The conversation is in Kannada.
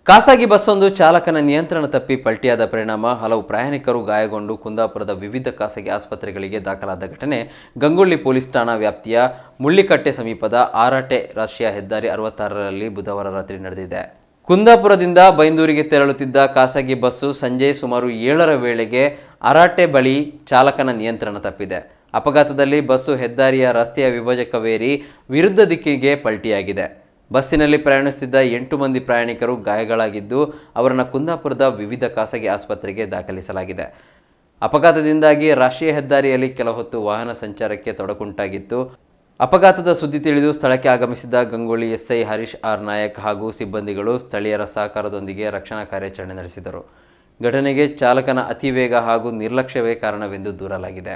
ಖಾಸಗಿ ಬಸ್ಸೊಂದು ಚಾಲಕನ ನಿಯಂತ್ರಣ ತಪ್ಪಿ ಪಲ್ಟಿಯಾದ ಪರಿಣಾಮ ಹಲವು ಪ್ರಯಾಣಿಕರು ಗಾಯಗೊಂಡು ಕುಂದಾಪುರದ ವಿವಿಧ ಖಾಸಗಿ ಆಸ್ಪತ್ರೆಗಳಿಗೆ ದಾಖಲಾದ ಘಟನೆ ಗಂಗೊಳ್ಳಿ ಪೊಲೀಸ್ ಠಾಣಾ ವ್ಯಾಪ್ತಿಯ ಮುಳ್ಳಿಕಟ್ಟೆ ಸಮೀಪದ ಆರಾಟೆ ರಾಷ್ಟ್ರೀಯ ಹೆದ್ದಾರಿ 66ರಲ್ಲಿ ಬುಧವಾರ ರಾತ್ರಿ ನಡೆದಿದೆ. ಕುಂದಾಪುರದಿಂದ ಬೈಂದೂರಿಗೆ ತೆರಳುತ್ತಿದ್ದ ಖಾಸಗಿ ಬಸ್ಸು ಸಂಜೆ ಸುಮಾರು 7ರ ವೇಳೆಗೆ ಆರಾಟೆ ಬಳಿ ಚಾಲಕನ ನಿಯಂತ್ರಣ ತಪ್ಪಿದೆ. ಅಪಘಾತದಲ್ಲಿ ಬಸ್ಸು ಹೆದ್ದಾರಿಯ ರಸ್ತೆಯ ವಿಭಜಕವೇರಿ ವಿರುದ್ಧ ದಿಕ್ಕಿಗೆ ಪಲ್ಟಿಯಾಗಿದೆ. ಬಸ್ಸಿನಲ್ಲಿ ಪ್ರಯಾಣಿಸುತ್ತಿದ್ದ 8 ಮಂದಿ ಪ್ರಯಾಣಿಕರು ಗಾಯಗಳಾಗಿದ್ದು ಅವರನ್ನು ಕುಂದಾಪುರದ ವಿವಿಧ ಖಾಸಗಿ ಆಸ್ಪತ್ರೆಗೆ ದಾಖಲಿಸಲಾಗಿದೆ. ಅಪಘಾತದಿಂದಾಗಿ ರಾಷ್ಟ್ರೀಯ ಹೆದ್ದಾರಿಯಲ್ಲಿ ಕೆಲ ಹೊತ್ತು ವಾಹನ ಸಂಚಾರಕ್ಕೆ ತೊಡಕುಂಟಾಗಿತ್ತು. ಅಪಘಾತದ ಸುದ್ದಿ ತಿಳಿದು ಸ್ಥಳಕ್ಕೆ ಆಗಮಿಸಿದ ಗಂಗೊಳ್ಳಿ ಎಸ್ಐ ಹರೀಶ್ ಆರ್ ನಾಯಕ್ ಹಾಗೂ ಸಿಬ್ಬಂದಿಗಳು ಸ್ಥಳೀಯರ ಸಹಕಾರದೊಂದಿಗೆ ರಕ್ಷಣಾ ಕಾರ್ಯಾಚರಣೆ ನಡೆಸಿದರು. ಘಟನೆಗೆ ಚಾಲಕನ ಅತಿವೇಗ ಹಾಗೂ ನಿರ್ಲಕ್ಷ್ಯವೇ ಕಾರಣವೆಂದು ದೂರಲಾಗಿದೆ.